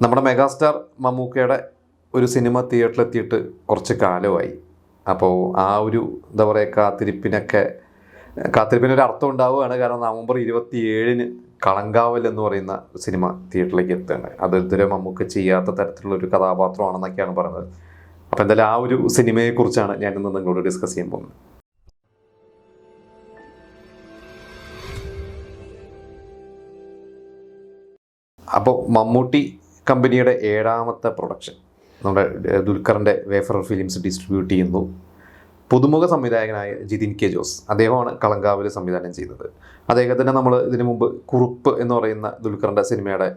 നമ്മുടെ മെഗാസ്റ്റാർ മമ്മൂക്കയുടെ ഒരു സിനിമ തിയേറ്ററിലെത്തിയിട്ട് കുറച്ച് കാലമായി. അപ്പോൾ ആ ഒരു എന്താ പറയുക കാത്തിരിപ്പിനൊരു അർത്ഥം ഉണ്ടാവുകയാണ്. കാരണം നവംബർ 27 കളങ്കാവൽ എന്ന് പറയുന്ന സിനിമ തിയേറ്ററിലേക്ക് എത്തുകയാണ്. അത് ഇതുവരെ മമ്മൂക്ക ചെയ്യാത്ത തരത്തിലുള്ളൊരു കഥാപാത്രമാണെന്നൊക്കെയാണ് പറയുന്നത്. അപ്പോൾ എന്തായാലും ആ ഒരു സിനിമയെക്കുറിച്ചാണ് ഞാനിന്ന് നിങ്ങളോട് ഡിസ്കസ് ചെയ്യാൻ പോകുന്നത്. അപ്പോൾ മമ്മൂട്ടി കമ്പനിയുടെ 7ാമത്തെ പ്രൊഡക്ഷൻ നമ്മുടെ ദുൽഖറിൻ്റെ വേഫർ ഫിലിംസ് ഡിസ്ട്രിബ്യൂട്ട് ചെയ്യുന്നു. പുതുമുഖ സംവിധായകനായ ജിതിൻ കെ ജോസ്, അദ്ദേഹമാണ് കളങ്കാവൽ സംവിധാനം ചെയ്തത്. അദ്ദേഹത്തിനെ നമ്മൾ ഇതിനു മുമ്പ് കുറുപ്പ് എന്ന് പറയുന്ന ദുൽഖറിൻ്റെ സിനിമയുടെ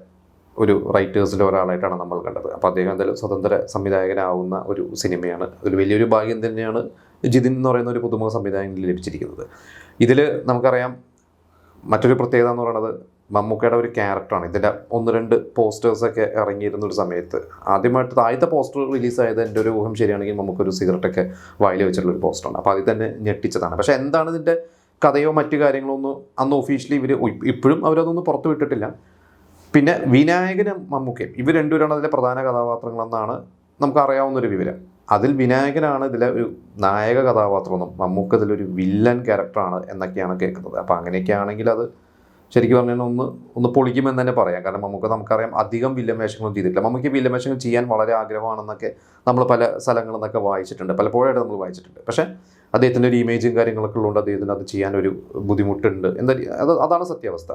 ഒരു റൈറ്റേഴ്സിലെ ഒരാളായിട്ടാണ് നമ്മൾ കണ്ടത്. അപ്പോൾ അദ്ദേഹം എന്തായാലും സ്വതന്ത്ര സംവിധായകനാവുന്ന ഒരു സിനിമയാണ്. അതൊരു വലിയൊരു ഭാഗ്യം തന്നെയാണ് ജിതിൻ എന്ന് പറയുന്ന ഒരു പുതുമുഖ സംവിധായകനിൽ ലഭിച്ചിരിക്കുന്നത്. ഇതിൽ നമുക്കറിയാം മറ്റൊരു പ്രത്യേകത എന്ന് പറയുന്നത് മമ്മൂക്കയുടെ ഒരു ക്യാരക്ടറാണ്. ഇതിൻ്റെ 1-2 പോസ്റ്റേഴ്സൊക്കെ ഇറങ്ങിയിരുന്ന ഒരു സമയത്ത് ആദ്യമായിട്ട് ആദ്യത്തെ പോസ്റ്റർ റിലീസായത് എൻ്റെ ഒരു ഊഹം ശരിയാണെങ്കിൽ നമുക്കൊരു സിഗരറ്റൊക്കെ വായിൽ വെച്ചിട്ടുള്ളൊരു പോസ്റ്ററാണ്. അപ്പോൾ അതിൽ തന്നെ ഞെട്ടിച്ചതാണ്. പക്ഷേ എന്താണ് ഇതിൻ്റെ കഥയോ മറ്റു കാര്യങ്ങളോ ഒന്നും അന്ന് ഒഫീഷ്യലി ഇപ്പോഴും അവരതൊന്നും പുറത്തു വിട്ടിട്ടില്ല. പിന്നെ വിനായകനും മമ്മൂക്കയും ഇവർ രണ്ടുപേരാണ് അതിലെ പ്രധാന കഥാപാത്രങ്ങളെന്നാണ് നമുക്കറിയാവുന്നൊരു വിവരം. അതിൽ വിനായകനാണ് ഇതിലെ ഒരു നായക കഥാപാത്രമെന്നും മമ്മൂക്ക ഇതിലൊരു വില്ലൻ ക്യാരക്ടറാണ് എന്നൊക്കെയാണ് കേൾക്കുന്നത്. അപ്പോൾ അങ്ങനെയൊക്കെ ആണെങ്കിൽ അത് ശരിക്കും പറഞ്ഞാൽ ഒന്ന് പൊളിക്കുമെന്ന് തന്നെ പറയാം. കാരണം നമുക്കറിയാം അധികം വില്ലൻ വേഷങ്ങളും ചെയ്തിട്ടില്ല. മമ്മൂക്ക് വില്ലൻ വേഷങ്ങൾ ചെയ്യാൻ വളരെ ആഗ്രഹമാണെന്നൊക്കെ നമ്മൾ പല സ്ഥലങ്ങളിൽ നിന്നൊക്കെ വായിച്ചിട്ടുണ്ട്, പലപ്പോഴായിട്ട് നമ്മൾ വായിച്ചിട്ടുണ്ട്. പക്ഷേ അദ്ദേഹത്തിൻ്റെ ഒരു ഇമേജും കാര്യങ്ങളൊക്കെ ഉള്ളതുകൊണ്ട് അദ്ദേഹത്തിന് അത് ചെയ്യാനൊരു ബുദ്ധിമുട്ടുണ്ട്. അതാണ് സത്യാവസ്ഥ.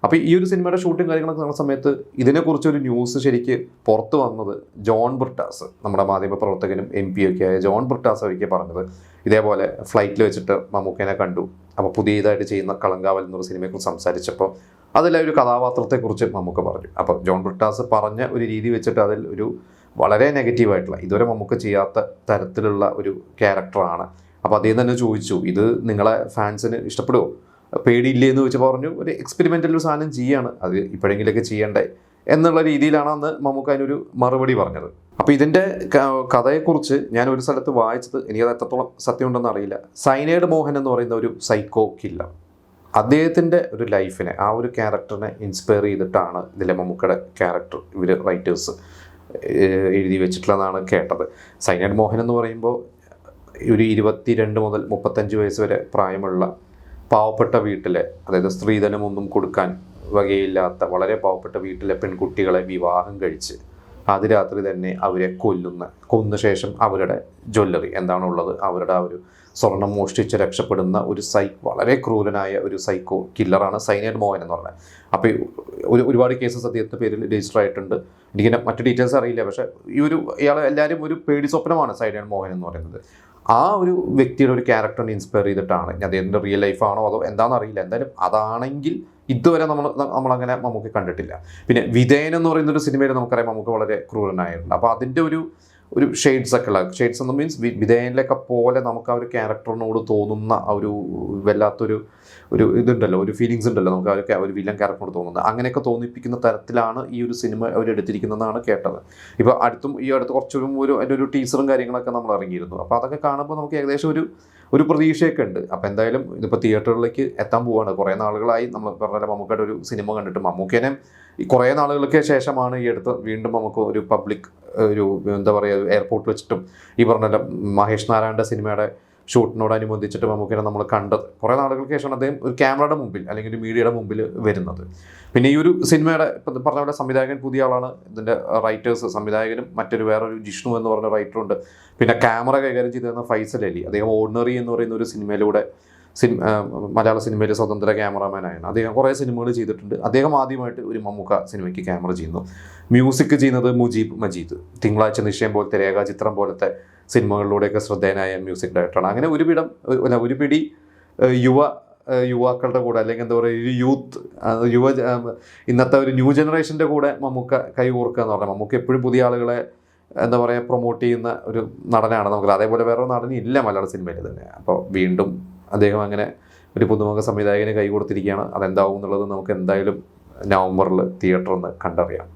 അപ്പോൾ ഈ ഒരു സിനിമയുടെ ഷൂട്ടും കാര്യങ്ങളൊക്കെ നടന്ന സമയത്ത് ഇതിനെക്കുറിച്ചൊരു ന്യൂസ് ശരിക്ക് പുറത്ത് വന്നത് ജോൺ ബ്രിട്ടാസ്, നമ്മുടെ മാധ്യമ പ്രവർത്തകനും MP ഒക്കെ ആയ ജോൺ ബ്രിട്ടാസ് ഒരിക്കൽ പറഞ്ഞത് ഇതേപോലെ ഫ്ലൈറ്റിൽ വെച്ചിട്ട് മമ്മൂക്കേനെ കണ്ടു. അപ്പോൾ പുതിയതായിട്ട് ചെയ്യുന്ന കളങ്കാവൽ എന്നൊരു സിനിമയെക്കുറിച്ച് സംസാരിച്ചപ്പോൾ അതിലെ ഒരു കഥാപാത്രത്തെക്കുറിച്ച് മമ്മൂക്ക പറഞ്ഞു. അപ്പോൾ ജോൺ ബ്രിട്ടാസ് പറഞ്ഞ ഒരു രീതി വെച്ചിട്ട് അതിൽ ഒരു വളരെ നെഗറ്റീവായിട്ടുള്ള ഇതുവരെ മമ്മൂക്ക ചെയ്യാത്ത തരത്തിലുള്ള ഒരു ക്യാരക്ടറാണ്. അപ്പോൾ അദ്ദേഹം തന്നെ ചോദിച്ചു, ഇത് നിങ്ങളെ ഫാൻസിന് ഇഷ്ടപ്പെടുമോ, പേടിയില്ലേ എന്ന് വെച്ച് പറഞ്ഞു. ഒരു എക്സ്പെരിമെൻ്റൽ ഒരു സാധനം ചെയ്യാണ്, അത് ഇപ്പോഴെങ്കിലൊക്കെ ചെയ്യണ്ടേ എന്നുള്ള രീതിയിലാണ് അന്ന് മമ്മൂക്ക അതിനൊരു മറുപടി പറഞ്ഞത്. അപ്പോൾ ഇതിൻ്റെ കഥയെക്കുറിച്ച് ഞാൻ ഒരു സ്ഥലത്ത് വായിച്ചത്, എനിക്കത് എത്രത്തോളം സത്യമുണ്ടെന്ന് അറിയില്ല. സൈനൈഡ് മോഹൻ എന്ന് പറയുന്ന ഒരു സൈക്കോ കില്ലർ, അദ്ദേഹത്തിൻ്റെ ഒരു ലൈഫിനെ, ആ ഒരു ക്യാരക്ടറിനെ ഇൻസ്പയർ ചെയ്തിട്ടാണ് ഇതിലെ മമ്മൂക്കയുടെ ക്യാരക്ടർ ഇവർ റൈറ്റേഴ്സ് എഴുതി വെച്ചിട്ടുള്ളതാണ് കേട്ടത്. സൈനൈഡ് മോഹൻ എന്ന് പറയുമ്പോൾ ഒരു 22 മുതൽ 35 വയസ്സ് വരെ പ്രായമുള്ള പാവപ്പെട്ട വീട്ടിലെ, അതായത് സ്ത്രീധനമൊന്നും കൊടുക്കാൻ വകയില്ലാത്ത വളരെ പാവപ്പെട്ട വീട്ടിലെ പെൺകുട്ടികളെ വിവാഹം കഴിച്ച് രാത്രി തന്നെ അവരെ കൊന്ന ശേഷം അവരുടെ ജ്വല്ലറി എന്താണുള്ളത്, അവരുടെ ആ ഒരു സ്വർണം മോഷ്ടിച്ച് രക്ഷപ്പെടുന്ന ഒരു വളരെ ക്രൂരനായ ഒരു സൈക്കോ കില്ലറാണ് സൈനൈഡ് മോഹൻ എന്ന് പറഞ്ഞത്. അപ്പോൾ ഒരുപാട് കേസസ് അദ്ദേഹത്തിൻ്റെ പേരിൽ രജിസ്റ്റർ ആയിട്ടുണ്ട്. എനിക്കിങ്ങനെ മറ്റു ഡീറ്റെയിൽസ് അറിയില്ല. പക്ഷേ ഇയാൾ എല്ലാവരും ഒരു പേടി സ്വപ്നമാണ് സൈനൈഡ് മോഹൻ എന്ന് പറയുന്നത്. ആ ഒരു വ്യക്തിയുടെ ഒരു ക്യാരക്ടറിനെ ഇൻസ്പയർ ചെയ്തിട്ടാണ്. അദ്ദേഹത്തിൻ്റെ റിയൽ ലൈഫാണോ അതോ എന്താണെന്ന് അറിയില്ല. എന്തായാലും അതാണെങ്കിൽ ഇതുവരെ നമ്മളങ്ങനെ മമ്മൂക്ക കണ്ടിട്ടില്ല. പിന്നെ വിധേയൻ എന്ന് പറയുന്നൊരു സിനിമയിൽ നമുക്കറിയാം മമ്മൂക്ക വളരെ ക്രൂരനായിട്ടുണ്ട്. അപ്പോൾ അതിൻ്റെ ഒരു ഷെയ്ഡ്സ് ഒക്കെ ഉള്ള ഷെയ്ഡ്സ് എന്ന് മീൻസ് വിധേയനിലൊക്കെ പോലെ നമുക്ക് ആ ഒരു ക്യാരക്ടറിനോട് തോന്നുന്ന ആ ഒരു വല്ലാത്തൊരു ഇതുണ്ടല്ലോ, ഒരു ഫീലിങ്സ് ഉണ്ടല്ലോ നമുക്ക് അവരൊക്കെ ഒരു വില്ലൻ ക്യാരക്ടറിനോട് തോന്നുന്നത്. അങ്ങനെയൊക്കെ തോന്നിപ്പിക്കുന്ന തരത്തിലാണ് ഈ ഒരു സിനിമ അവരെടുത്തിരിക്കുന്നതെന്നാണ് കേട്ടത്. ഇപ്പോൾ ഈ അടുത്ത് കുറച്ചൊരു അതിൻ്റെ ഒരു ടീസറും കാര്യങ്ങളൊക്കെ നമ്മൾ ഇറങ്ങിയിരുന്നു. അപ്പോൾ അതൊക്കെ കാണുമ്പോൾ നമുക്ക് ഏകദേശം ഒരു പ്രതീക്ഷയൊക്കെ ഉണ്ട്. അപ്പോൾ എന്തായാലും ഇതിപ്പോൾ തിയേറ്ററിലേക്ക് എത്താൻ പോവുകയാണ്. കുറേ നാളുകളായി നമ്മൾ പറഞ്ഞ മമ്മൂക്കയുടെ ഒരു സിനിമ കണ്ടിട്ട്. മമ്മൂക്കേനെ കുറേ നാളുകൾക്ക് ശേഷമാണ് ഈ അടുത്ത് വീണ്ടും നമുക്ക് ഒരു പബ്ലിക് എന്താ പറയുക എയർപോർട്ടിൽ വെച്ചിട്ടും ഈ പറഞ്ഞ മഹേഷ് നാരായണൻ്റെ സിനിമയുടെ ഷൂട്ടിനോടനുബന്ധിച്ചിട്ട് മമ്മൂക്കനെ നമ്മൾ കണ്ടത്. കുറേ നാളുകൾക്ക് ശേഷമാണ് അദ്ദേഹം ഒരു ക്യാമറയുടെ മുമ്പിൽ അല്ലെങ്കിൽ ഒരു മീഡിയയുടെ മുമ്പിൽ വരുന്നത്. പിന്നെ ഈ ഒരു സിനിമയുടെ ഇപ്പം പറഞ്ഞ പോലെ സംവിധായകൻ പുതിയ ആളാണ്. ഇതിൻ്റെ റൈറ്റേഴ്സ് സംവിധായകനും വേറൊരു ജിഷ്ണു എന്ന് പറഞ്ഞ റൈറ്ററുണ്ട്. പിന്നെ ക്യാമറ കൈകാര്യം ചെയ്തിരുന്ന ഫൈസൽ അലി, അദ്ദേഹം ഓർഡിനറി എന്ന് പറയുന്ന ഒരു സിനിമയിലൂടെ മലയാള സിനിമയിലെ സ്വതന്ത്ര ക്യാമറാമാനാണ്. അദ്ദേഹം കുറേ സിനിമകൾ ചെയ്തിട്ടുണ്ട്. അദ്ദേഹം ആദ്യമായിട്ട് ഒരു മമ്മൂക്ക സിനിമയ്ക്ക് ക്യാമറ ചെയ്യുന്നു. മ്യൂസിക് ചെയ്യുന്നത് മുജീബ് മജീദ്, തിങ്കളാഴ്ച നിശ്ചയം പോലത്തെ, രേഖാചിത്രം പോലത്തെ സിനിമകളിലൂടെയൊക്കെ ശ്രദ്ധേയനായ മ്യൂസിക് ഡയറക്ടറാണ്. അങ്ങനെ ഒരു പിടി യുവാക്കളുടെ കൂടെ, അല്ലെങ്കിൽ എന്താ പറയുക, ഇന്നത്തെ ഒരു ന്യൂ ജനറേഷൻ്റെ കൂടെ മമ്മൂക്ക കൈകോർക്കുക എന്ന് പറഞ്ഞാൽ, മമ്മൂക്ക എപ്പോഴും പുതിയ ആളുകളെ എന്താ പറയുക പ്രൊമോട്ട് ചെയ്യുന്ന ഒരു നടനാണ്. നമുക്ക് അതേപോലെ വേറൊരു നടൻ ഇല്ല മലയാള സിനിമയിൽ തന്നെ. അപ്പോൾ വീണ്ടും അദ്ദേഹം അങ്ങനെ ഒരു പുതുമുഖ സംവിധായകന് കൈ കൊടുത്തിരിക്കുകയാണ്. അതെന്താവും എന്നുള്ളത് നമുക്ക് എന്തായാലും നവംബറിൽ തിയേറ്ററിൽ നിന്ന് കണ്ടറിയാം.